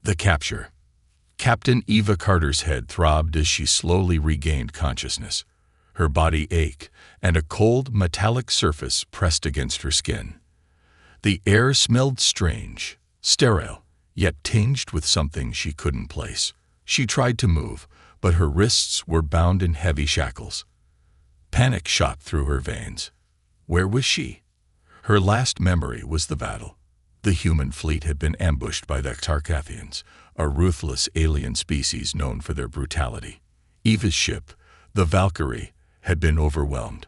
The capture. Captain Eva Carter's head throbbed as she slowly regained consciousness. Her body ached, and a cold, metallic surface pressed against her skin. The air smelled strange, sterile, yet tinged with something she couldn't place. She tried to move, but her wrists were bound in heavy shackles. Panic shot through her veins. Where was she? Her last memory was the battle. The human fleet had been ambushed by the Carcathians, a ruthless alien species known for their brutality. Eva's ship, the Valkyrie, had been overwhelmed.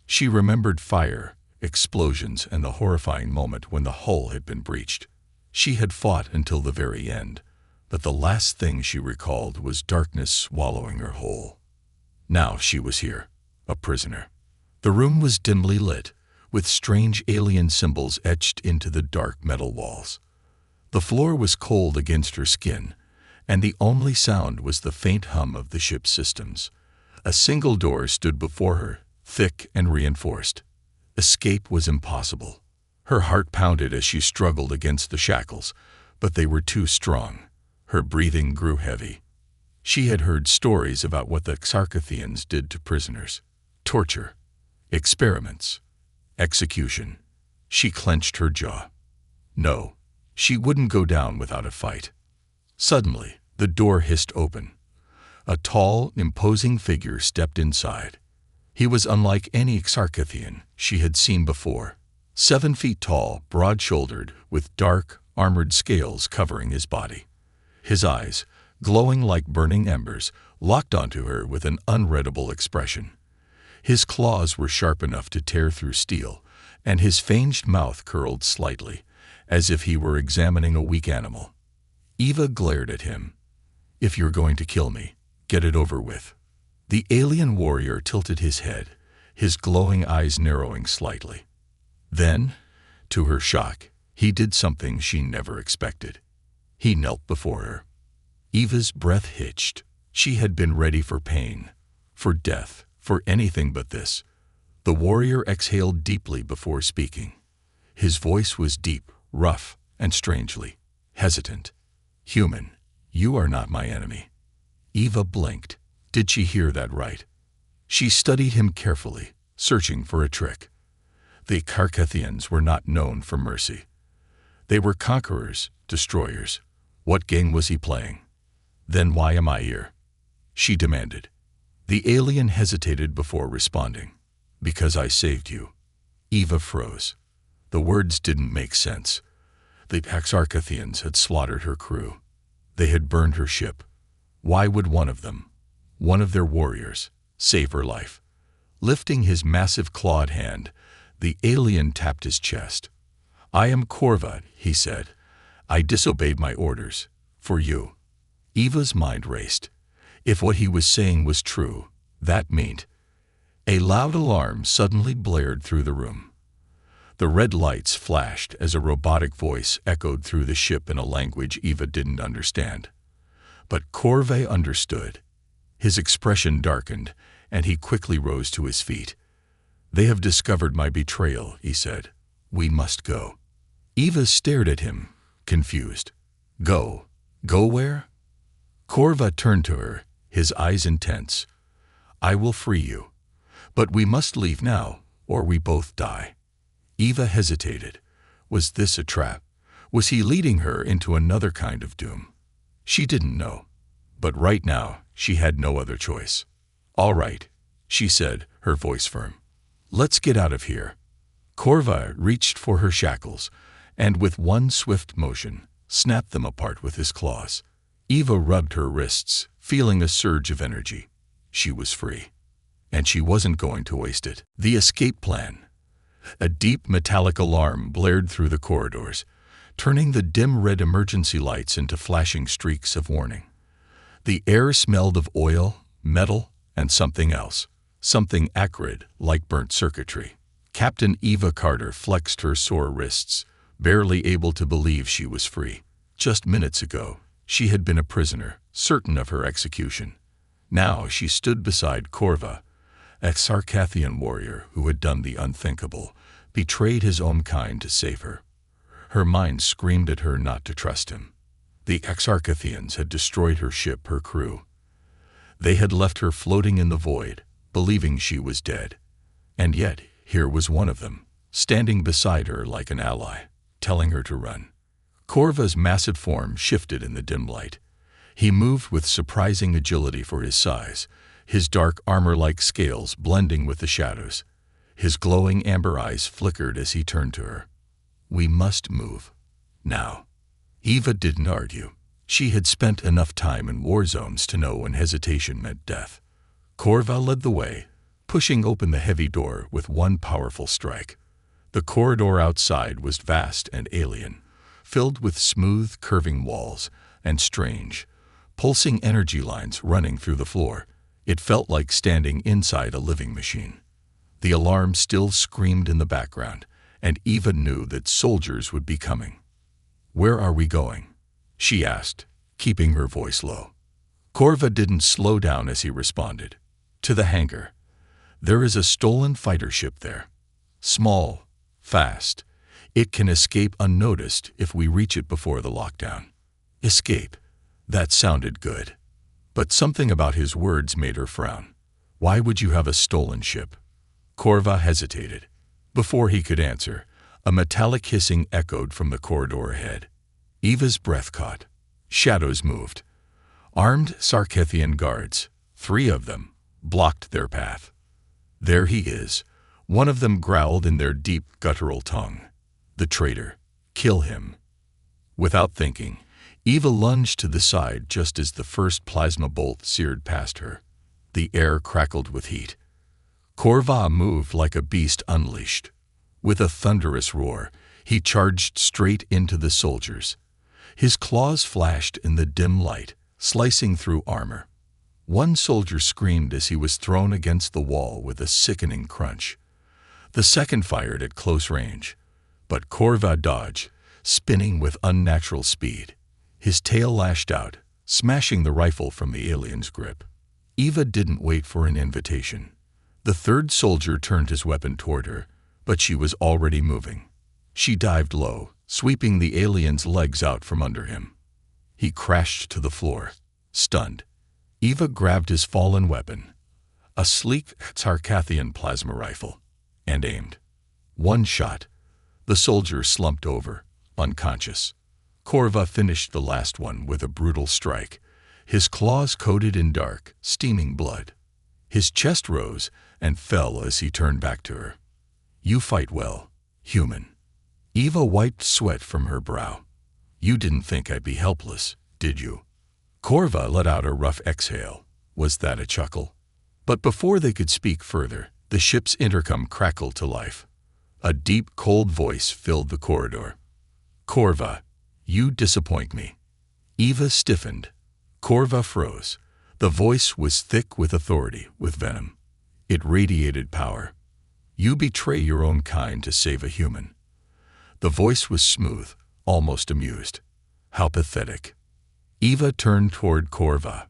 She remembered fire, explosions, and the horrifying moment when the hull had been breached. She had fought until the very end, but the last thing she recalled was darkness swallowing her whole. Now she was here, a prisoner. The room was dimly lit, with strange alien symbols etched into the dark metal walls. The floor was cold against her skin, and the only sound was the faint hum of the ship's systems. A single door stood before her, thick and reinforced. Escape was impossible. Her heart pounded as she struggled against the shackles, but they were too strong. Her breathing grew heavy. She had heard stories about what the Carcathians did to prisoners. Torture, experiments, execution. She clenched her jaw. No, she wouldn't go down without a fight. Suddenly, the door hissed open. A tall, imposing figure stepped inside. He was unlike any Carcathian she had seen before. 7 feet tall, broad-shouldered, with dark, armored scales covering his body. His eyes, glowing like burning embers, locked onto her with an unreadable expression. His claws were sharp enough to tear through steel, and his fanged mouth curled slightly, as if he were examining a weak animal. Eva glared at him. "If you're going to kill me, get it over with." The alien warrior tilted his head, his glowing eyes narrowing slightly. Then, to her shock, he did something she never expected. He knelt before her. Eva's breath hitched. She had been ready for pain, for death, for anything but this. The warrior exhaled deeply before speaking. His voice was deep, rough, and strangely hesitant. "Human, you are not my enemy." Eva blinked. Did she hear that right? She studied him carefully, searching for a trick. The Carcathians were not known for mercy. They were conquerors, destroyers. What game was he playing? "Then why am I here?" she demanded. The alien hesitated before responding. "Because I saved you." Eva froze. The words didn't make sense. The Carcathians had slaughtered her crew. They had burned her ship. Why would one of them, one of their warriors, save her life? Lifting his massive clawed hand, the alien tapped his chest. "I am Corva," he said. "I disobeyed my orders. For you." Eva's mind raced. If what he was saying was true, that meant... A loud alarm suddenly blared through the room. The red lights flashed as a robotic voice echoed through the ship in a language Eva didn't understand. But Corva understood. His expression darkened, and he quickly rose to his feet. "They have discovered my betrayal," he said. "We must go." Eva stared at him, confused. "Go? Go where?" Corva turned to her, his eyes intense. "I will free you. But we must leave now, or we both die." Eva hesitated. Was this a trap? Was he leading her into another kind of doom? She didn't know. But right now, she had no other choice. "All right," she said, her voice firm. "Let's get out of here." Corva reached for her shackles, and with one swift motion, snapped them apart with his claws. Eva rubbed her wrists, feeling a surge of energy. She was free. And she wasn't going to waste it. The escape plan. A deep metallic alarm blared through the corridors, turning the dim red emergency lights into flashing streaks of warning. The air smelled of oil, metal, and something else. Something acrid, like burnt circuitry. Captain Eva Carter flexed her sore wrists, barely able to believe she was free. Just minutes ago, she had been a prisoner, certain of her execution. Now she stood beside Corva, a Carcathian warrior who had done the unthinkable, betrayed his own kind to save her. Her mind screamed at her not to trust him. The Exarchithians had destroyed her ship, her crew. They had left her floating in the void, believing she was dead. And yet, here was one of them, standing beside her like an ally, telling her to run. Corva's massive form shifted in the dim light. He moved with surprising agility for his size, his dark armor-like scales blending with the shadows. His glowing amber eyes flickered as he turned to her. "We must move. Now." Eva didn't argue. She had spent enough time in war zones to know when hesitation meant death. Corva led the way, pushing open the heavy door with one powerful strike. The corridor outside was vast and alien, filled with smooth, curving walls and strange, pulsing energy lines running through the floor. It felt like standing inside a living machine. The alarm still screamed in the background, and Eva knew that soldiers would be coming. "Where are we going?" she asked, keeping her voice low. Corva didn't slow down as he responded. "To the hangar. There is a stolen fighter ship there. Small, fast. It can escape unnoticed if we reach it before the lockdown." Escape. That sounded good. But something about his words made her frown. "Why would you have a stolen ship?" Corva hesitated. Before he could answer, a metallic hissing echoed from the corridor ahead. Eva's breath caught. Shadows moved. Armed Sarkithian guards, 3 of them, blocked their path. "There he is," one of them growled in their deep, guttural tongue. "The traitor. Kill him." Without thinking, Eva lunged to the side just as the first plasma bolt seared past her. The air crackled with heat. Corva moved like a beast unleashed. With a thunderous roar, he charged straight into the soldiers. His claws flashed in the dim light, slicing through armor. One soldier screamed as he was thrown against the wall with a sickening crunch. The second fired at close range, but Corva dodged, spinning with unnatural speed. His tail lashed out, smashing the rifle from the alien's grip. Eva didn't wait for an invitation. The third soldier turned his weapon toward her, but she was already moving. She dived low, sweeping the alien's legs out from under him. He crashed to the floor, stunned. Eva grabbed his fallen weapon, a sleek Sarkathian plasma rifle, and aimed. One shot. The soldier slumped over, unconscious. Corva finished the last one with a brutal strike, his claws coated in dark, steaming blood. His chest rose and fell as he turned back to her. "You fight well, human." Eva wiped sweat from her brow. "You didn't think I'd be helpless, did you?" Corva let out a rough exhale. Was that a chuckle? But before they could speak further, the ship's intercom crackled to life. A deep, cold voice filled the corridor. "Corva, you disappoint me." Eva stiffened. Corva froze. The voice was thick with authority, with venom. It radiated power. "You betray your own kind to save a human." The voice was smooth, almost amused. How pathetic. Eva turned toward Corva.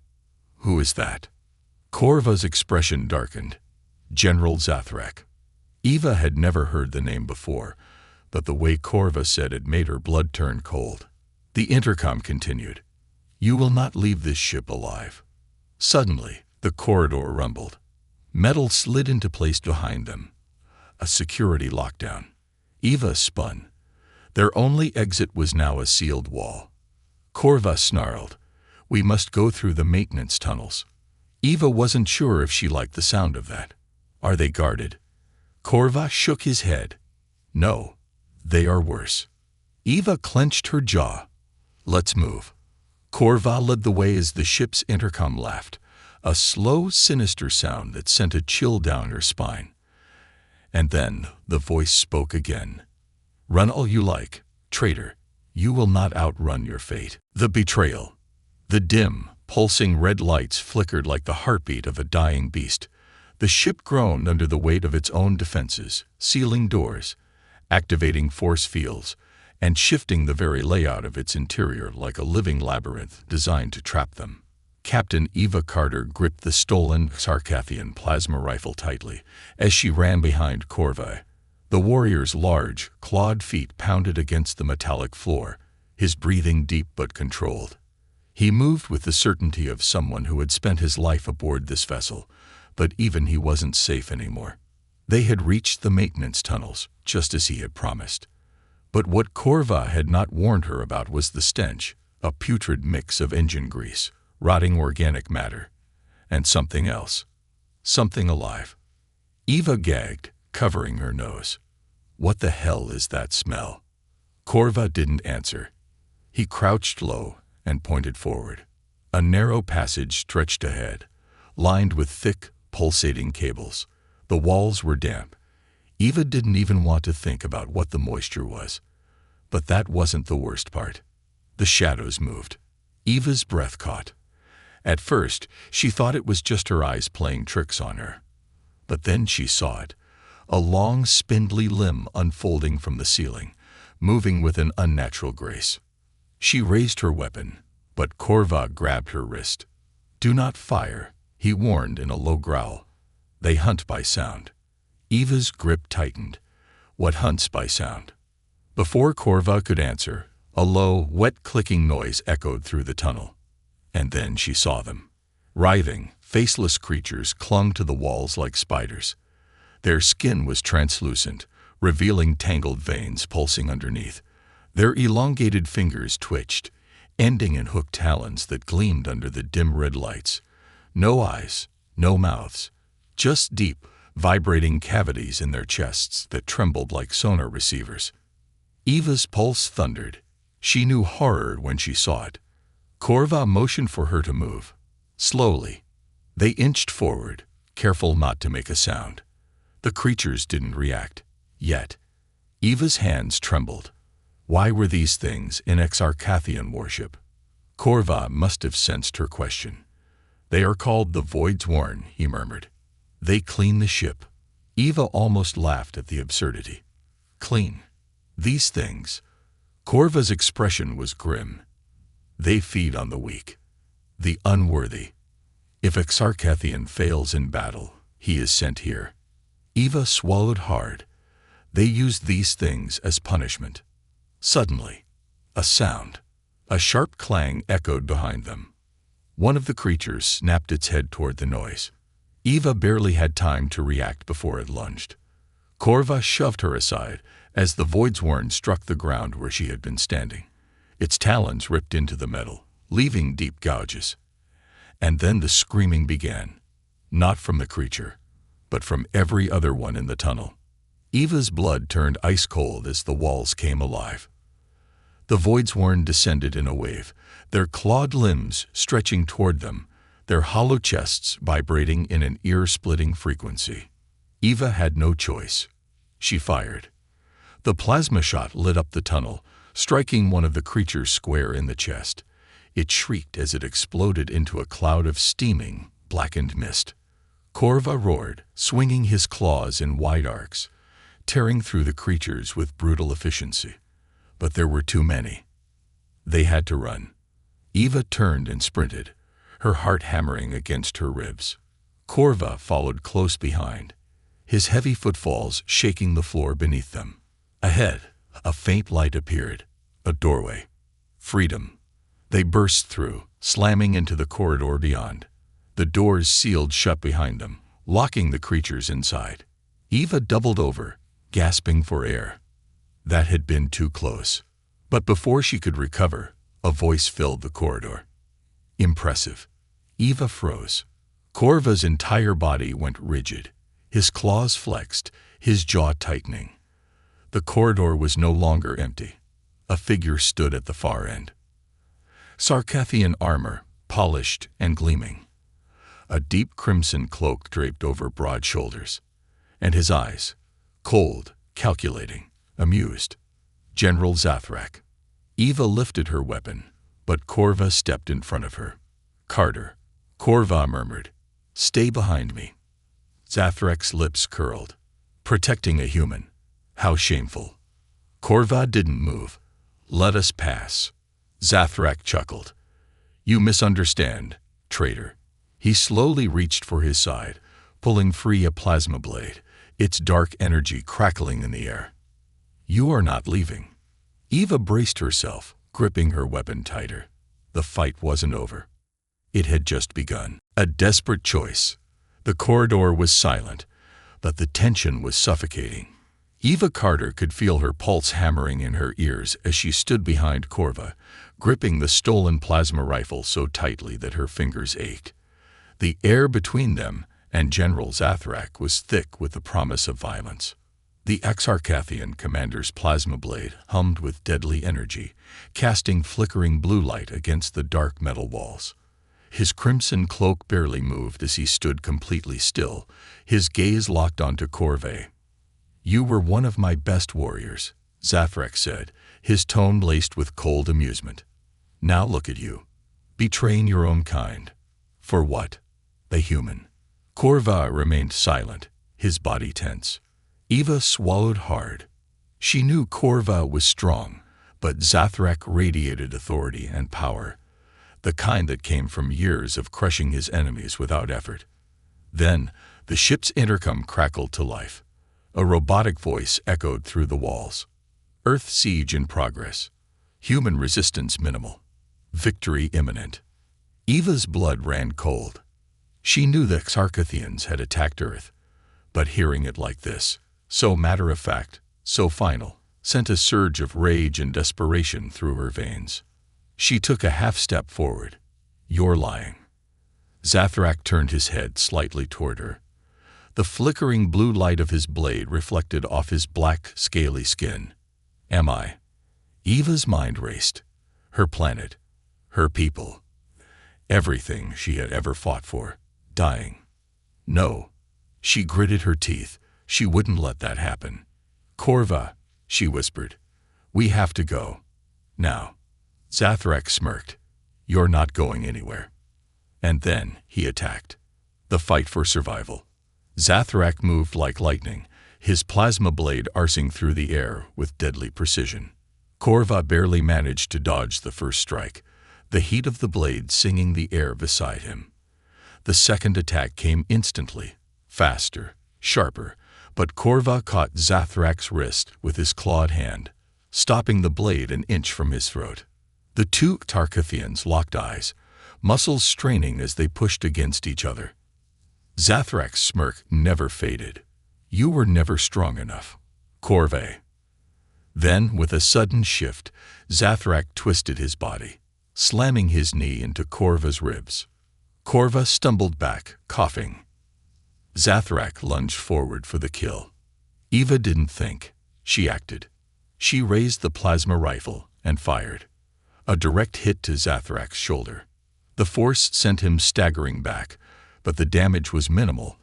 "Who is that?" Corva's expression darkened. "General Zathrak." Eva had never heard the name before, but the way Corva said it made her blood turn cold. The intercom continued. "You will not leave this ship alive." Suddenly, the corridor rumbled. Metal slid into place behind them. A security lockdown. Eva spun. Their only exit was now a sealed wall. Corva snarled, "We must go through the maintenance tunnels." Eva wasn't sure if she liked the sound of that. "Are they guarded?" Corva shook his head. "No, they are worse." Eva clenched her jaw. "Let's move." Corva led the way as the ship's intercom laughed, a slow, sinister sound that sent a chill down her spine. And then the voice spoke again. "Run all you like, traitor. You will not outrun your fate." The betrayal. The dim, pulsing red lights flickered like the heartbeat of a dying beast. The ship groaned under the weight of its own defenses, sealing doors, activating force fields, and shifting the very layout of its interior like a living labyrinth designed to trap them. Captain Eva Carter gripped the stolen Sarkathian plasma rifle tightly as she ran behind Corva. The warrior's large, clawed feet pounded against the metallic floor, his breathing deep but controlled. He moved with the certainty of someone who had spent his life aboard this vessel, but even he wasn't safe anymore. They had reached the maintenance tunnels, just as he had promised. But what Corva had not warned her about was the stench, a putrid mix of engine grease, rotting organic matter, and something else. Something alive. Eva gagged, covering her nose. What the hell is that smell? Corva didn't answer. He crouched low and pointed forward. A narrow passage stretched ahead, lined with thick, pulsating cables. The walls were damp. Eva didn't even want to think about what the moisture was. But that wasn't the worst part. The shadows moved. Eva's breath caught. At first, she thought it was just her eyes playing tricks on her. But then she saw it, a long, spindly limb unfolding from the ceiling, moving with an unnatural grace. She raised her weapon, but Corva grabbed her wrist. "Do not fire," he warned in a low growl. "They hunt by sound." Eva's grip tightened. What hunts by sound? Before Corva could answer, a low, wet clicking noise echoed through the tunnel. And then she saw them. Writhing, faceless creatures clung to the walls like spiders. Their skin was translucent, revealing tangled veins pulsing underneath. Their elongated fingers twitched, ending in hooked talons that gleamed under the dim red lights. No eyes, no mouths, just deep, vibrating cavities in their chests that trembled like sonar receivers. Eva's pulse thundered. She knew horror when she saw it. Corva motioned for her to move. Slowly. They inched forward, careful not to make a sound. The creatures didn't react. Yet. Eva's hands trembled. Why were these things in Exarchathian worship? Corva must have sensed her question. "They are called the Void's Worn," he murmured. "They clean the ship." Eva almost laughed at the absurdity. Clean. These things. Corva's expression was grim. They feed on the weak, the unworthy. If Exarchathian fails in battle, he is sent here. Eva swallowed hard. They used these things as punishment. Suddenly, a sound, a sharp clang echoed behind them. One of the creatures snapped its head toward the noise. Eva barely had time to react before it lunged. Corva shoved her aside as the Voidsworn struck the ground where she had been standing. Its talons ripped into the metal, leaving deep gouges. And then the screaming began, not from the creature, but from every other one in the tunnel. Eva's blood turned ice cold as the walls came alive. The Voidsworn descended in a wave, their clawed limbs stretching toward them, their hollow chests vibrating in an ear-splitting frequency. Eva had no choice. She fired. The plasma shot lit up the tunnel, striking one of the creatures square in the chest. It shrieked as it exploded into a cloud of steaming, blackened mist. Corva roared, swinging his claws in wide arcs, tearing through the creatures with brutal efficiency. But there were too many. They had to run. Eva turned and sprinted, her heart hammering against her ribs. Corva followed close behind, his heavy footfalls shaking the floor beneath them. Ahead, a faint light appeared, a doorway. Freedom. They burst through, slamming into the corridor beyond. The doors sealed shut behind them, locking the creatures inside. Eva doubled over, gasping for air. That had been too close. But before she could recover, a voice filled the corridor. Impressive. Eva froze. Corva's entire body went rigid, his claws flexed, his jaw tightening. The corridor was no longer empty. A figure stood at the far end. Sarkathian armor, polished and gleaming. A deep crimson cloak draped over broad shoulders. And his eyes, cold, calculating, amused. General Zathrak. Eva lifted her weapon, but Corva stepped in front of her. "Carter," Corva murmured. "Stay behind me." Zathrak's lips curled. Protecting a human. How shameful. Corva didn't move. "Let us pass." Zathrak chuckled. "You misunderstand, traitor." He slowly reached for his side, pulling free a plasma blade, its dark energy crackling in the air. "You are not leaving." Eva braced herself, gripping her weapon tighter. The fight wasn't over. It had just begun. A desperate choice. The corridor was silent, but the tension was suffocating. Eva Carter could feel her pulse hammering in her ears as she stood behind Corva, gripping the stolen plasma rifle so tightly that her fingers ached. The air between them and General Zathrak was thick with the promise of violence. The Exarchathian commander's plasma blade hummed with deadly energy, casting flickering blue light against the dark metal walls. His crimson cloak barely moved as he stood completely still, his gaze locked onto Corvée. "You were one of my best warriors," Zathrak said, his tone laced with cold amusement. "Now look at you, betraying your own kind. For what? A human." Corva remained silent, his body tense. Eva swallowed hard. She knew Corva was strong, but Zathrak radiated authority and power, the kind that came from years of crushing his enemies without effort. Then, the ship's intercom crackled to life. A robotic voice echoed through the walls. "Earth siege in progress. Human resistance minimal. Victory imminent." Eva's blood ran cold. She knew the Exarchathians had attacked Earth, but hearing it like this, so matter-of-fact, so final, sent a surge of rage and desperation through her veins. She took a half-step forward. "You're lying." Zathrak turned his head slightly toward her. The flickering blue light of his blade reflected off his black, scaly skin. "Am I?" Eva's mind raced. Her planet, her people, everything she had ever fought for, dying. No. She gritted her teeth. She wouldn't let that happen. "Corva," she whispered, "we have to go. Now." Zathrak smirked. "You're not going anywhere." And then he attacked. The fight for survival. Zathrak moved like lightning, his plasma blade arcing through the air with deadly precision. Corva barely managed to dodge the first strike, the heat of the blade singing the air beside him. The second attack came instantly, faster, sharper, but Corva caught Zathrak's wrist with his clawed hand, stopping the blade an inch from his throat. The two Exarchathians locked eyes, muscles straining as they pushed against each other. Zathrak's smirk never faded. "You were never strong enough, Corvée." Then, with a sudden shift, Zathrak twisted his body, slamming his knee into Corva's ribs. Corva stumbled back, coughing. Zathrak lunged forward for the kill. Eva didn't think. She acted. She raised the plasma rifle and fired. A direct hit to Zathrak's shoulder. The force sent him staggering back, but the damage was minimal.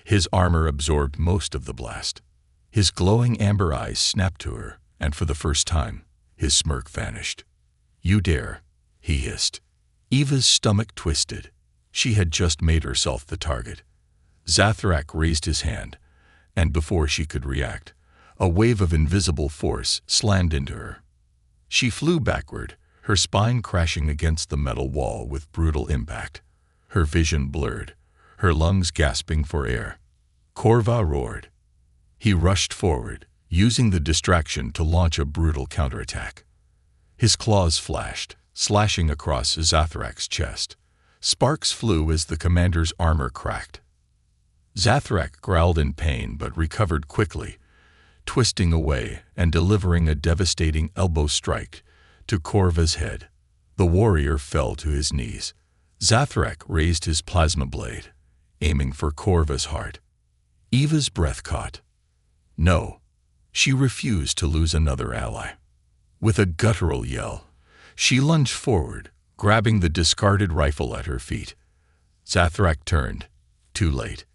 His armor absorbed most of the blast. His glowing amber eyes snapped to her, and for the first time, his smirk vanished. "You dare," he hissed. Eva's stomach twisted. She had just made herself the target. Zathrak raised his hand, and before she could react, a wave of invisible force slammed into her. She flew backward, her spine crashing against the metal wall with brutal impact. Her vision blurred, her lungs gasping for air. Corva roared. He rushed forward, using the distraction to launch a brutal counterattack. His claws flashed, slashing across Zathrak's chest. Sparks flew as the commander's armor cracked. Zathrak growled in pain but recovered quickly, twisting away and delivering a devastating elbow strike to Corva's head. The warrior fell to his knees. Zathrak raised his plasma blade, aiming for Corva's heart. Eva's breath caught. No, she refused to lose another ally. With a guttural yell, she lunged forward, grabbing the discarded rifle at her feet. Zathrak turned. Too late.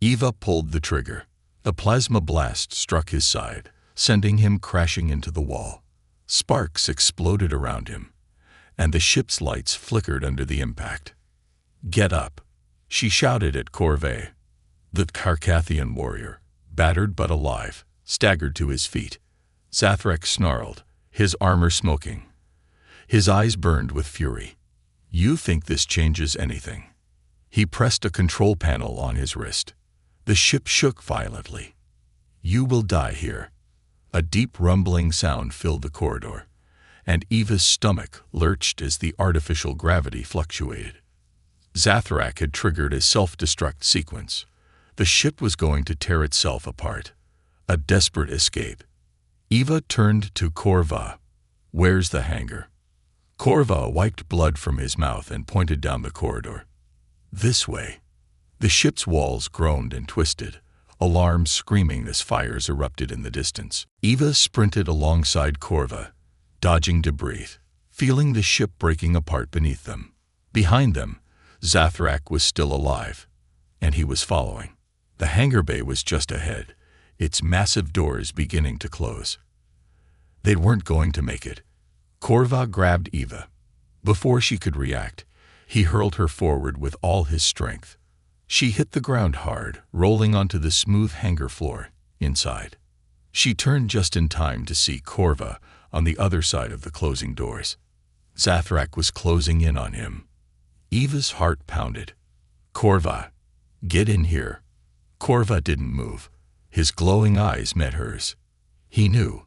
Eva pulled the trigger. A plasma blast struck his side, sending him crashing into the wall. Sparks exploded around him, and the ship's lights flickered under the impact. "Get up," she shouted at Corvée. The Carcathian warrior, battered but alive, staggered to his feet. Zathrak snarled, his armor smoking. His eyes burned with fury. "You think this changes anything?" He pressed a control panel on his wrist. The ship shook violently. "You will die here." A deep rumbling sound filled the corridor, and Eva's stomach lurched as the artificial gravity fluctuated. Zathrak had triggered a self-destruct sequence. The ship was going to tear itself apart. A desperate escape. Eva turned to Korva. "Where's the hangar?" Korva wiped blood from his mouth and pointed down the corridor. "This way." The ship's walls groaned and twisted, alarms screaming as fires erupted in the distance. Eva sprinted alongside Korva, dodging debris, feeling the ship breaking apart beneath them. Behind them, Zathrak was still alive, and he was following. The hangar bay was just ahead, its massive doors beginning to close. They weren't going to make it. Korva grabbed Eva. Before she could react, he hurled her forward with all his strength. She hit the ground hard, rolling onto the smooth hangar floor, inside. She turned just in time to see Korva on the other side of the closing doors. Zathrak was closing in on him. Eva's heart pounded. "Korva, get in here." Korva didn't move. His glowing eyes met hers. He knew.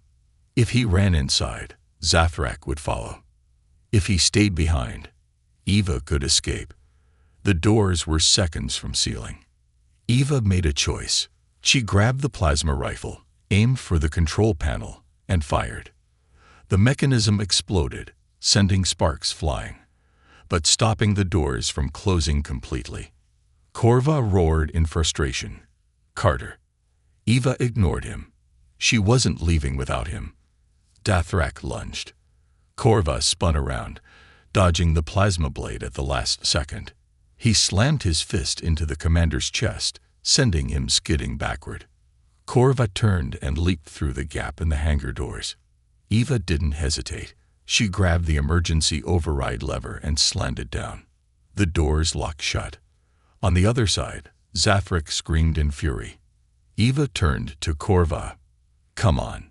If he ran inside, Zathrak would follow. If he stayed behind, Eva could escape. The doors were seconds from sealing. Eva made a choice. She grabbed the plasma rifle, aimed for the control panel, and fired. The mechanism exploded, sending sparks flying, but stopping the doors from closing completely. Korva roared in frustration. "Carter." Eva ignored him. She wasn't leaving without him. Zathrak lunged. Korva spun around, dodging the plasma blade at the last second. He slammed his fist into the commander's chest, sending him skidding backward. Korva turned and leaped through the gap in the hangar doors. Eva didn't hesitate. She grabbed the emergency override lever and slammed it down. The doors locked shut. On the other side, Zathrak screamed in fury. Eva turned to Korva. "Come on."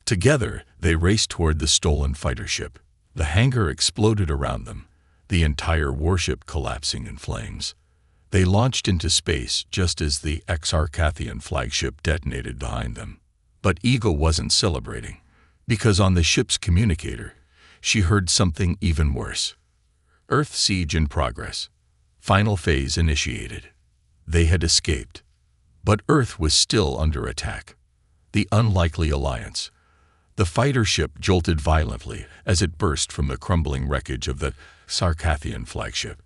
Together, they raced toward the stolen fighter ship. The hangar exploded around them, the entire warship collapsing in flames. They launched into space just as the Exarchathian flagship detonated behind them. But Eva wasn't celebrating, because on the ship's communicator, she heard something even worse. "Earth siege in progress. Final phase initiated." They had escaped, but Earth was still under attack. The unlikely alliance. The fighter ship jolted violently as it burst from the crumbling wreckage of the Exarchathian flagship.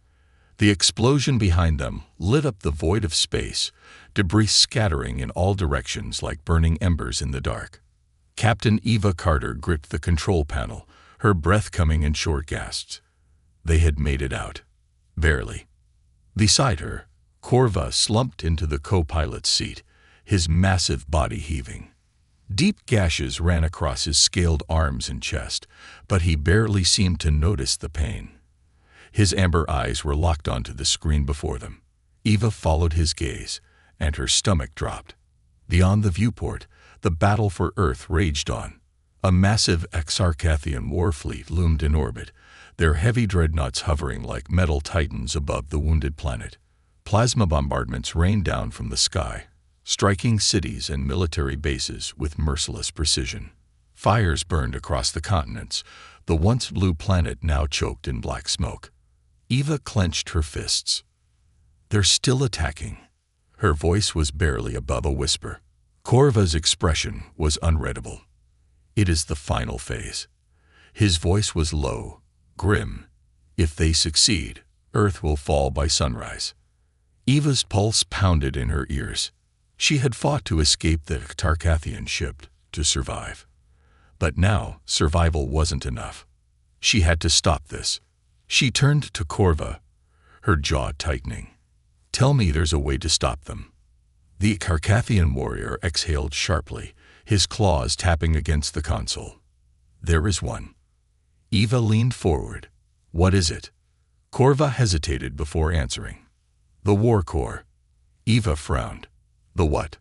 The explosion behind them lit up the void of space, debris scattering in all directions like burning embers in the dark. Captain Eva Carter gripped the control panel, her breath coming in short gasps. They had made it out. Barely. Beside her, Korva slumped into the co-pilot's seat, his massive body heaving. Deep gashes ran across his scaled arms and chest, but he barely seemed to notice the pain. His amber eyes were locked onto the screen before them. Eva followed his gaze, and her stomach dropped. Beyond the viewport, the battle for Earth raged on. A massive Exarchathian war fleet loomed in orbit, their heavy dreadnoughts hovering like metal titans above the wounded planet. Plasma bombardments rained down from the sky, striking cities and military bases with merciless precision. Fires burned across the continents, the once blue planet now choked in black smoke. Eva clenched her fists. "They're still attacking." Her voice was barely above a whisper. Korva's expression was unreadable. "It is the final phase." His voice was low, grim. "If they succeed, Earth will fall by sunrise." Eva's pulse pounded in her ears. She had fought to escape the Exarchathian ship, to survive. But now, survival wasn't enough. She had to stop this. She turned to Korva, her jaw tightening. "Tell me there's a way to stop them." The Exarchathian warrior exhaled sharply, his claws tapping against the console. "There is one." Eva leaned forward. "What is it?" Korva hesitated before answering. "The War Corps." Eva frowned. "The what?"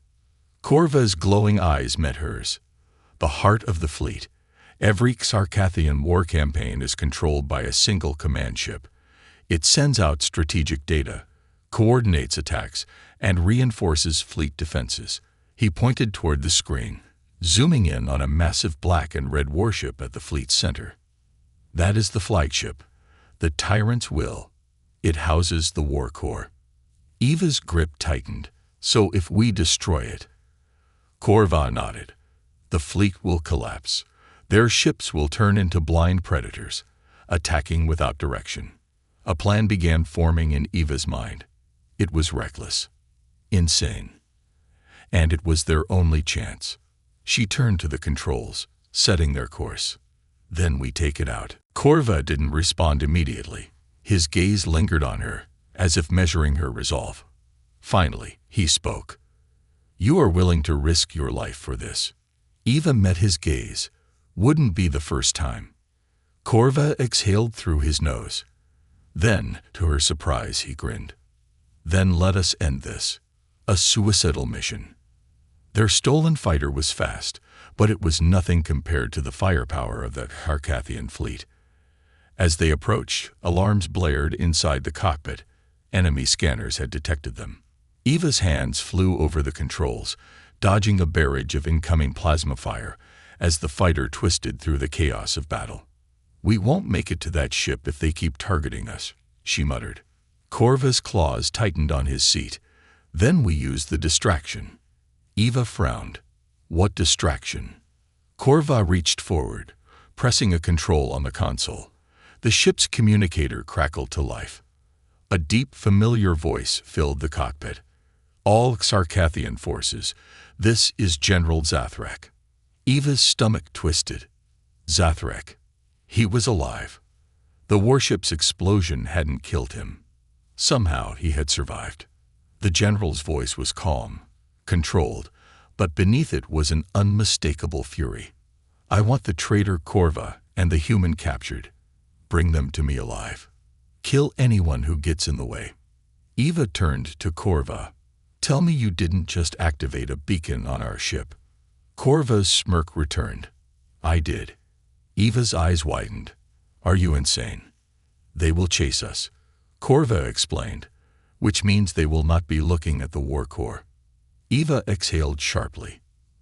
Korva's glowing eyes met hers. "The heart of the fleet. Every Exarchathian war campaign is controlled by a single command ship. It sends out strategic data, coordinates attacks, and reinforces fleet defenses." He pointed toward the screen. zooming in on a massive black and red warship at the fleet's center. That is the flagship, the Tyrant's Will. It houses the war core. Eva's grip tightened. So if we destroy it... Corva nodded. The fleet will collapse. Their ships will turn into blind predators, attacking without direction. A plan began forming in Eva's mind. It was reckless, insane, and it was their only chance. She turned to the controls, setting their course. Then we take it out. Corva didn't respond immediately. His gaze lingered on her, as if measuring her resolve. Finally, he spoke. You are willing to risk your life for this. Eva met his gaze. Wouldn't be the first time. Corva exhaled through his nose. Then, to her surprise, he grinned. Then let us end this. A suicidal mission. Their stolen fighter was fast, but it was nothing compared to the firepower of the Harkathian fleet. As they approached, alarms blared inside the cockpit. Enemy scanners had detected them. Eva's hands flew over the controls, dodging a barrage of incoming plasma fire as the fighter twisted through the chaos of battle. We won't make it to that ship if they keep targeting us, she muttered. Corva's claws tightened on his seat. Then we use the distraction. Eva frowned. What distraction? Corva reached forward, pressing a control on the console. The ship's communicator crackled to life. A deep, familiar voice filled the cockpit. All Sarkathian forces, this is General Zathrak. Eva's stomach twisted. Zathrak. He was alive. The warship's explosion hadn't killed him. Somehow he had survived. The general's voice was calm, controlled, but beneath it was an unmistakable fury. I want the traitor Corva and the human captured. Bring them to me alive. Kill anyone who gets in the way. Eva turned to Corva. Tell me you didn't just activate a beacon on our ship. Corva's smirk returned. I did. Eva's eyes widened. Are you insane? They will chase us, Corva explained, which means they will not be looking at the war core. Eva exhaled sharply.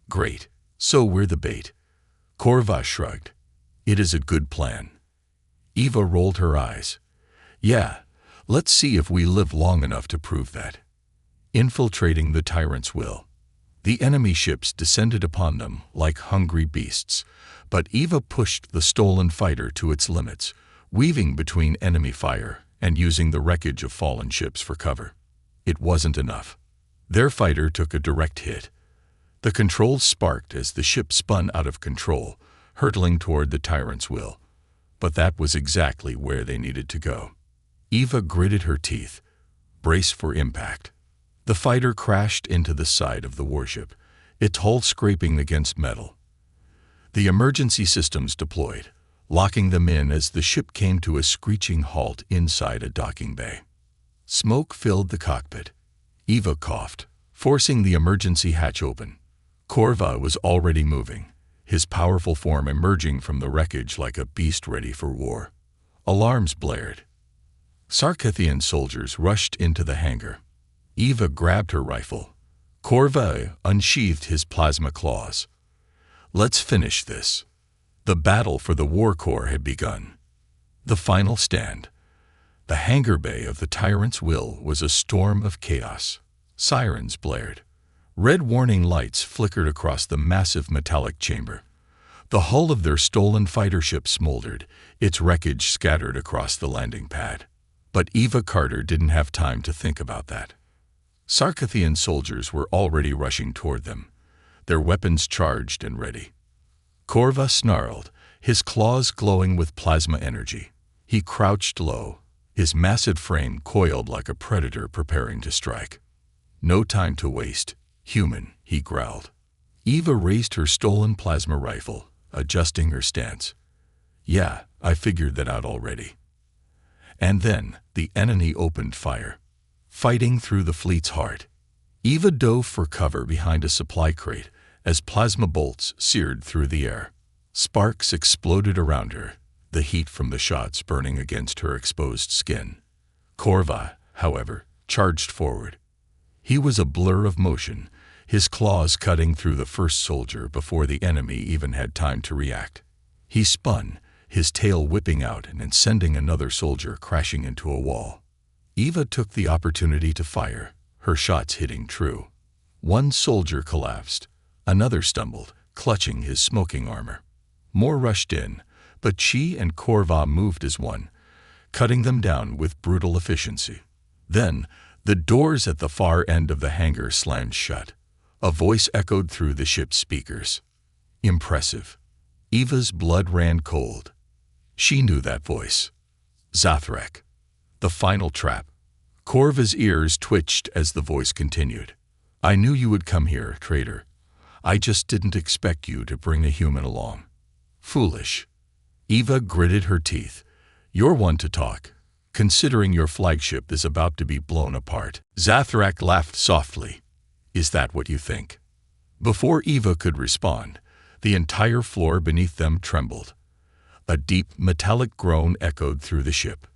Great, so we're the bait. Corva shrugged. It is a good plan. Eva rolled her eyes. Yeah, let's see if we live long enough to prove that. Infiltrating the Tyrant's Will. The enemy ships descended upon them like hungry beasts, but Eva pushed the stolen fighter to its limits, weaving between enemy fire and using the wreckage of fallen ships for cover. It wasn't enough. Their fighter took a direct hit. The controls sparked as the ship spun out of control, hurtling toward the Tyrant's Will. But that was exactly where they needed to go. Eva gritted her teeth. Brace for impact. The fighter crashed into the side of the warship, its hull scraping against metal. The emergency systems deployed, locking them in as the ship came to a screeching halt inside a docking bay. Smoke filled the cockpit. Eva coughed, forcing the emergency hatch open. Corva was already moving, his powerful form emerging from the wreckage like a beast ready for war. Alarms blared. Sarkathian soldiers rushed into the hangar. Eva grabbed her rifle. Corva unsheathed his plasma claws. Let's finish this. The battle for the war core had begun. The final stand. The hangar bay of the Tyrant's Will was a storm of chaos. Sirens blared. Red warning lights flickered across the massive metallic chamber. The hull of their stolen fighter ship smoldered, its wreckage scattered across the landing pad. But Eva Carter didn't have time to think about that. Sarkathian soldiers were already rushing toward them, their weapons charged and ready. Corva snarled, his claws glowing with plasma energy. He crouched low, his massive frame coiled like a predator preparing to strike. No time to waste, human, he growled. Eva raised her stolen plasma rifle, adjusting her stance. Yeah, I figured that out already. And then the enemy opened fire, fighting through the fleet's heart. Eva dove for cover behind a supply crate as plasma bolts seared through the air. Sparks exploded around her, the heat from the shots burning against her exposed skin. Corva, however, charged forward. He was a blur of motion, his claws cutting through the first soldier before the enemy even had time to react. He spun, his tail whipping out and sending another soldier crashing into a wall. Eva took the opportunity to fire, her shots hitting true. One soldier collapsed. Another stumbled, clutching his smoking armor. More rushed in, but she and Corva moved as one, cutting them down with brutal efficiency. Then, the doors at the far end of the hangar slammed shut. A voice echoed through the ship's speakers. Impressive. Eva's blood ran cold. She knew that voice. Zathrak. The final trap. Corva's ears twitched as the voice continued. I knew you would come here, traitor. I just didn't expect you to bring a human along. Foolish. Eva gritted her teeth. You're one to talk, considering your flagship is about to be blown apart. Zathrak laughed softly. Is that what you think? Before Eva could respond, the entire floor beneath them trembled. A deep, metallic groan echoed through the ship.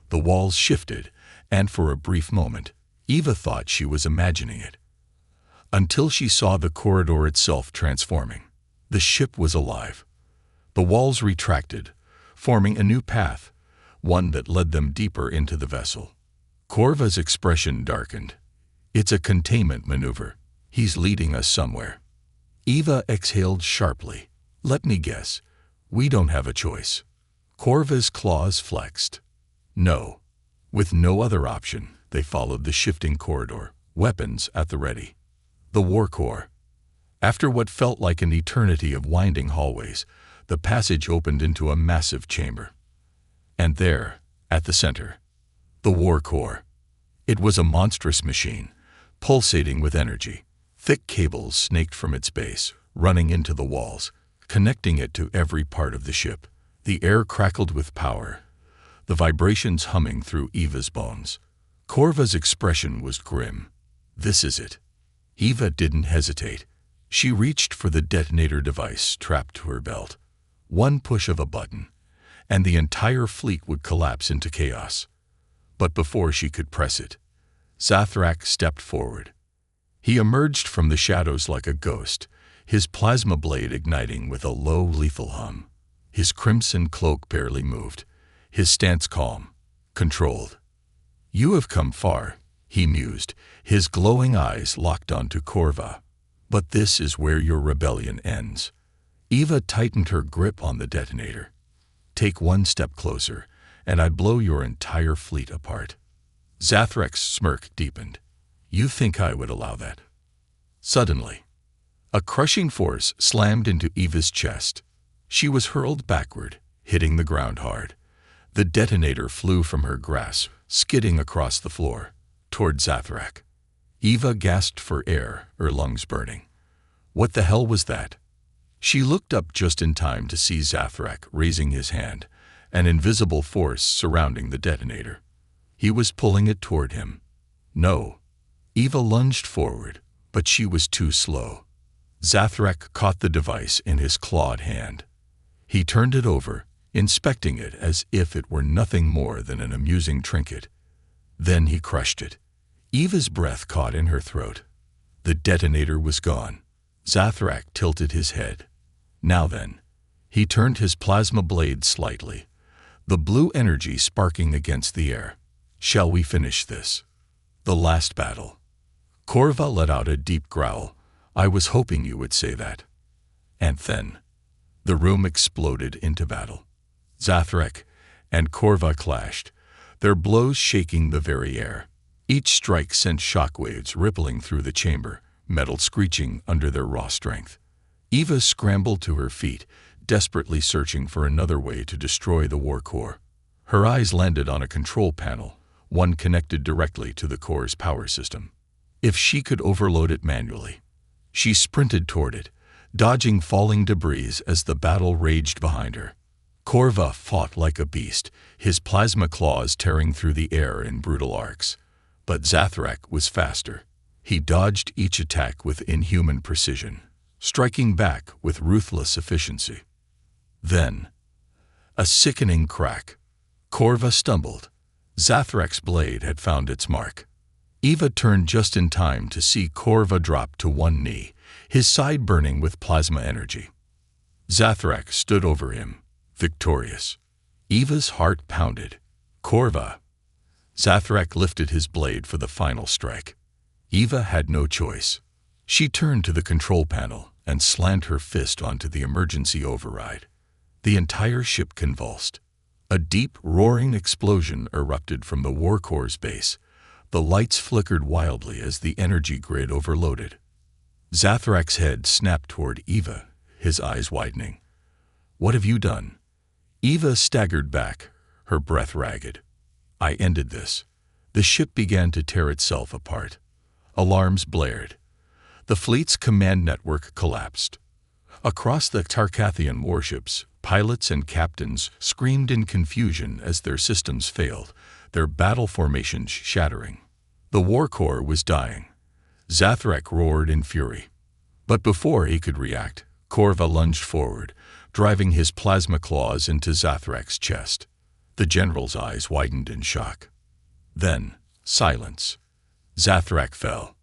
The walls shifted, and for a brief moment, Eva thought she was imagining it. Until she saw the corridor itself transforming. The ship was alive. The walls retracted, forming a new path, one that led them deeper into the vessel. Corva's expression darkened. It's a containment maneuver. He's leading us somewhere. Eva exhaled sharply. Let me guess. We don't have a choice. Corva's claws flexed. No. With no other option, they followed the shifting corridor, weapons at the ready. The War Corps. After what felt like an eternity of winding hallways, the passage opened into a massive chamber. And there, at the center, the War Corps. It was a monstrous machine, pulsating with energy. Thick cables snaked from its base, running into the walls, connecting it to every part of the ship. The air crackled with power, the vibrations humming through Eva's bones. Corva's expression was grim. This is it. Eva didn't hesitate. She reached for the detonator device strapped to her belt. One push of a button, and the entire fleet would collapse into chaos. But before she could press it, Zathrak stepped forward. He emerged from the shadows like a ghost, his plasma blade igniting with a low, lethal hum. His crimson cloak barely moved, his stance calm, controlled. You have come far, he mused, his glowing eyes locked onto Corva. But this is where your rebellion ends. Eva tightened her grip on the detonator. Take one step closer, and I blow your entire fleet apart. Zathrak's smirk deepened. You think I would allow that? Suddenly, a crushing force slammed into Eva's chest. She was hurled backward, hitting the ground hard. The detonator flew from her grasp, skidding across the floor, toward Zathrak. Eva gasped for air, her lungs burning. What the hell was that? She looked up just in time to see Zathrak raising his hand, an invisible force surrounding the detonator. He was pulling it toward him. No. Eva lunged forward, but she was too slow. Zathrak caught the device in his clawed hand. He turned it over, inspecting it as if it were nothing more than an amusing trinket. Then he crushed it. Eva's breath caught in her throat. The detonator was gone. Zathrak tilted his head. Now then. He turned his plasma blade slightly, the blue energy sparking against the air. Shall we finish this? The last battle. Corva let out a deep growl. I was hoping you would say that. And then, the room exploded into battle. Zathrak and Corva clashed, their blows shaking the very air. Each strike sent shockwaves rippling through the chamber, metal screeching under their raw strength. Eva scrambled to her feet, desperately searching for another way to destroy the War Corps. Her eyes landed on a control panel, one connected directly to the Corps' power system. If she could overload it manually. She sprinted toward it, dodging falling debris as the battle raged behind her. Corva fought like a beast, his plasma claws tearing through the air in brutal arcs. But Zathrak was faster. He dodged each attack with inhuman precision, striking back with ruthless efficiency. Then, a sickening crack. Corva stumbled. Zathrak's blade had found its mark. Eva turned just in time to see Corva drop to one knee, his side burning with plasma energy. Zathrak stood over him, victorious. Eva's heart pounded. Corva. Zathrak lifted his blade for the final strike. Eva had no choice. She turned to the control panel and slammed her fist onto the emergency override. The entire ship convulsed. A deep, roaring explosion erupted from the Warcore's base. The lights flickered wildly as the energy grid overloaded. Zathrak's head snapped toward Eva, his eyes widening. "What have you done?" Eva staggered back, her breath ragged. "I ended this." The ship began to tear itself apart. Alarms blared. The fleet's command network collapsed. Across the Tarkathian warships, pilots and captains screamed in confusion as their systems failed, their battle formations shattering. The Warcore was dying. Zathrak roared in fury. But before he could react, Corva lunged forward, driving his plasma claws into Zathrak's chest. The general's eyes widened in shock. Then, silence. Zathrak fell.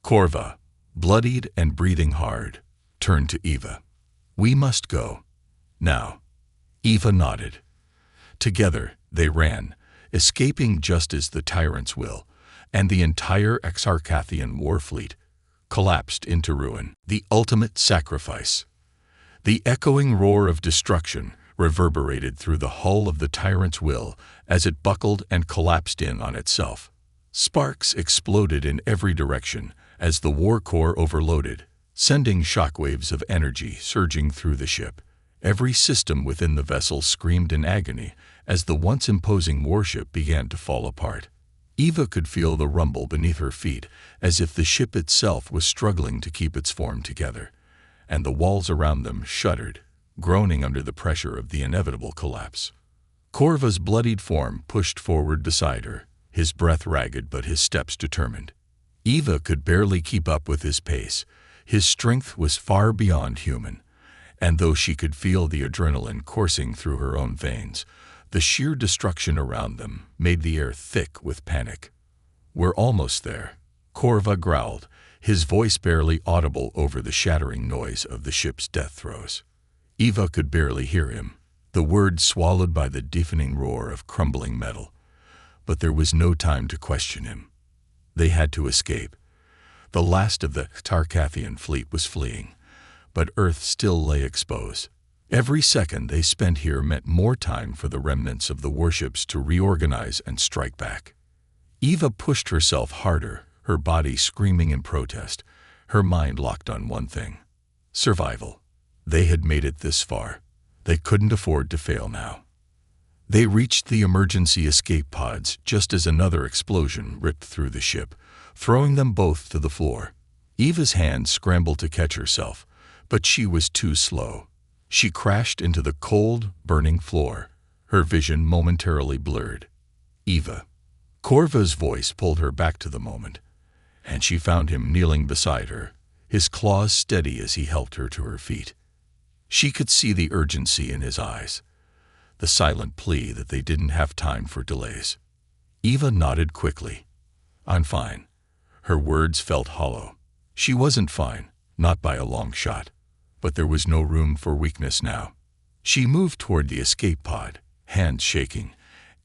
Corva, bloodied and breathing hard, turned to Eva. "We must go. Now." Eva nodded. Together, they ran, escaping just as the tyrant's will, and the entire Exarchathian war fleet collapsed into ruin. The ultimate sacrifice. The echoing roar of destruction reverberated through the hull of the tyrant's will as it buckled and collapsed in on itself. Sparks exploded in every direction as the war core overloaded, sending shockwaves of energy surging through the ship. Every system within the vessel screamed in agony as the once imposing warship began to fall apart. Eva could feel the rumble beneath her feet, as if the ship itself was struggling to keep its form together, and the walls around them shuddered, groaning under the pressure of the inevitable collapse. Corva's bloodied form pushed forward beside her, his breath ragged but his steps determined. Eva could barely keep up with his pace. His strength was far beyond human, and though she could feel the adrenaline coursing through her own veins, the sheer destruction around them made the air thick with panic. "We're almost there," Corva growled, his voice barely audible over the shattering noise of the ship's death throes. Eva could barely hear him, the words swallowed by the deafening roar of crumbling metal. But there was no time to question him. They had to escape. The last of the Tarkathian fleet was fleeing, but Earth still lay exposed. Every second they spent here meant more time for the remnants of the warships to reorganize and strike back. Eva pushed herself harder, her body screaming in protest, her mind locked on one thing: survival. They had made it this far. They couldn't afford to fail now. They reached the emergency escape pods just as another explosion ripped through the ship, throwing them both to the floor. Eva's hand scrambled to catch herself, but she was too slow. She crashed into the cold, burning floor, her vision momentarily blurred. "Eva." Corva's voice pulled her back to the moment, and she found him kneeling beside her, his claws steady as he helped her to her feet. She could see the urgency in his eyes, the silent plea that they didn't have time for delays. Eva nodded quickly. "I'm fine." Her words felt hollow. She wasn't fine, not by a long shot. But there was no room for weakness now. She moved toward the escape pod, hands shaking,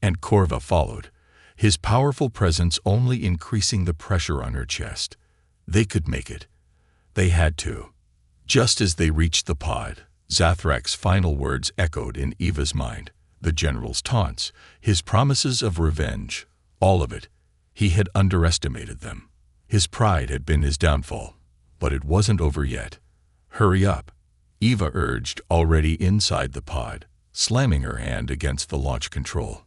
and Corva followed, his powerful presence only increasing the pressure on her chest. They could make it. They had to. Just as they reached the pod, Zathrak's final words echoed in Eva's mind. The general's taunts, his promises of revenge, all of it. He had underestimated them. His pride had been his downfall, but it wasn't over yet. "Hurry up," Eva urged, already inside the pod, slamming her hand against the launch control.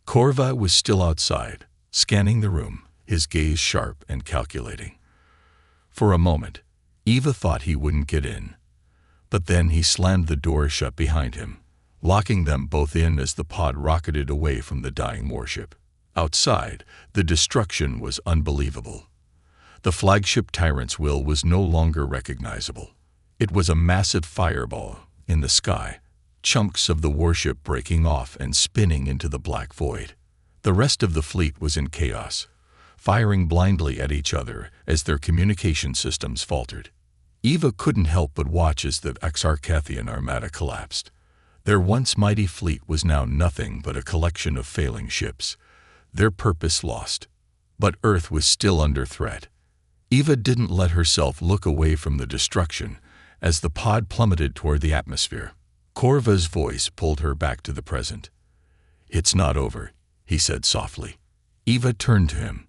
Corva was still outside, scanning the room, his gaze sharp and calculating. For a moment, Eva thought he wouldn't get in. But then he slammed the door shut behind him, locking them both in as the pod rocketed away from the dying warship. Outside, the destruction was unbelievable. The flagship Tyrant's will was no longer recognizable. It was a massive fireball in the sky, chunks of the warship breaking off and spinning into the black void. The rest of the fleet was in chaos, firing blindly at each other as their communication systems faltered. Eva couldn't help but watch as the Exarchathian armada collapsed. Their once mighty fleet was now nothing but a collection of failing ships, their purpose lost. But Earth was still under threat. Eva didn't let herself look away from the destruction as the pod plummeted toward the atmosphere. Corva's voice pulled her back to the present. "It's not over," he said softly. Eva turned to him.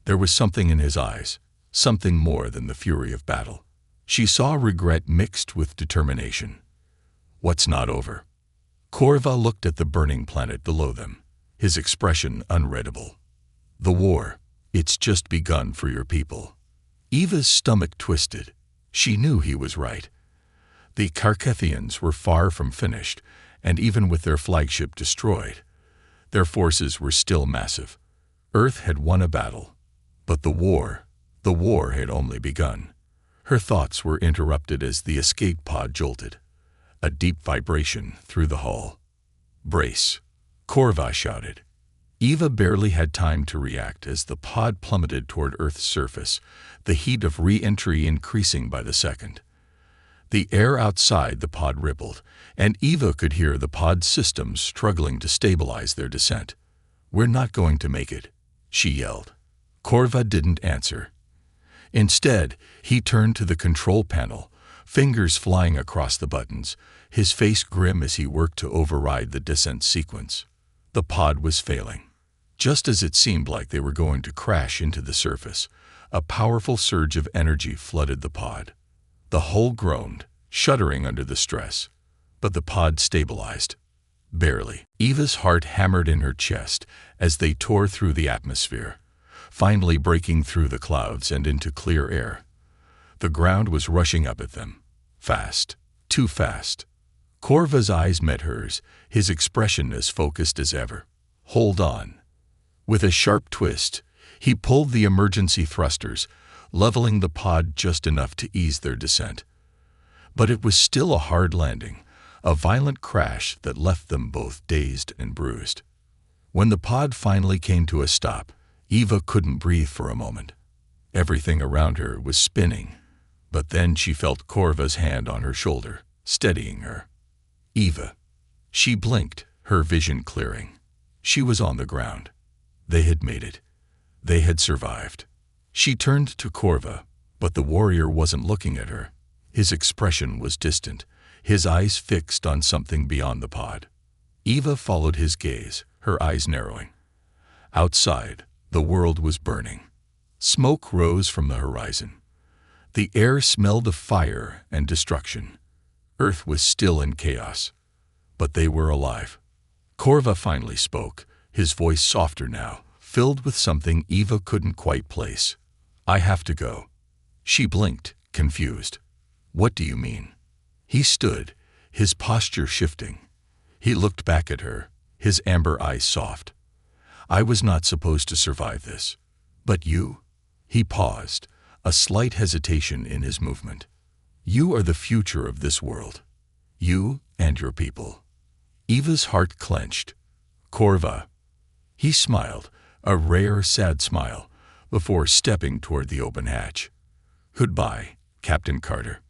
There was something in his eyes, something more than the fury of battle. She saw regret mixed with determination. "What's not over?" Corva looked at the burning planet below them, his expression unreadable. "The war. It's just begun for your people." Eva's stomach twisted. She knew he was right. The Carcathians were far from finished, and even with their flagship destroyed, their forces were still massive. Earth had won a battle, but the war had only begun. Her thoughts were interrupted as the escape pod jolted. A deep vibration through the hull. "Brace!" Corva shouted. Eva barely had time to react as the pod plummeted toward Earth's surface, the heat of re-entry increasing by the second. The air outside the pod rippled, and Eva could hear the pod's systems struggling to stabilize their descent. "We're not going to make it," she yelled. Corva didn't answer. Instead, he turned to the control panel, fingers flying across the buttons, his face grim as he worked to override the descent sequence. The pod was failing. Just as it seemed like they were going to crash into the surface, a powerful surge of energy flooded the pod. The hull groaned, shuddering under the stress, but the pod stabilized. Barely. Eva's heart hammered in her chest as they tore through the atmosphere, finally breaking through the clouds and into clear air. The ground was rushing up at them. Fast. Too fast. Corva's eyes met hers, his expression as focused as ever. "Hold on." With a sharp twist, he pulled the emergency thrusters, leveling the pod just enough to ease their descent. But it was still a hard landing, a violent crash that left them both dazed and bruised. When the pod finally came to a stop, Eva couldn't breathe for a moment. Everything around her was spinning, but then she felt Corva's hand on her shoulder, steadying her. "Eva." She blinked, her vision clearing. She was on the ground. They had made it. They had survived. She turned to Corva, but the warrior wasn't looking at her. His expression was distant, his eyes fixed on something beyond the pod. Eva followed his gaze, her eyes narrowing. Outside, the world was burning. Smoke rose from the horizon. The air smelled of fire and destruction. Earth was still in chaos, but they were alive. Corva finally spoke, his voice softer now, filled with something Eva couldn't quite place. "I have to go." She blinked, confused. "What do you mean?" He stood, his posture shifting. He looked back at her, his amber eyes soft. "I was not supposed to survive this. But you?" He paused, a slight hesitation in his movement. "You are the future of this world. You and your people." Eva's heart clenched. "Corva." He smiled, a rare, sad smile, before stepping toward the open hatch. "Goodbye, Captain Carter."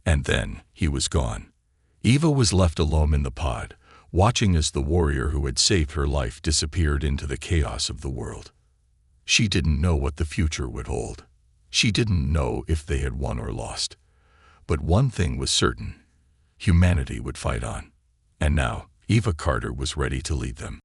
And then he was gone. Eva was left alone in the pod, watching as the warrior who had saved her life disappeared into the chaos of the world. She didn't know what the future would hold. She didn't know if they had won or lost. But one thing was certain: humanity would fight on. And now, Eva Carter was ready to lead them.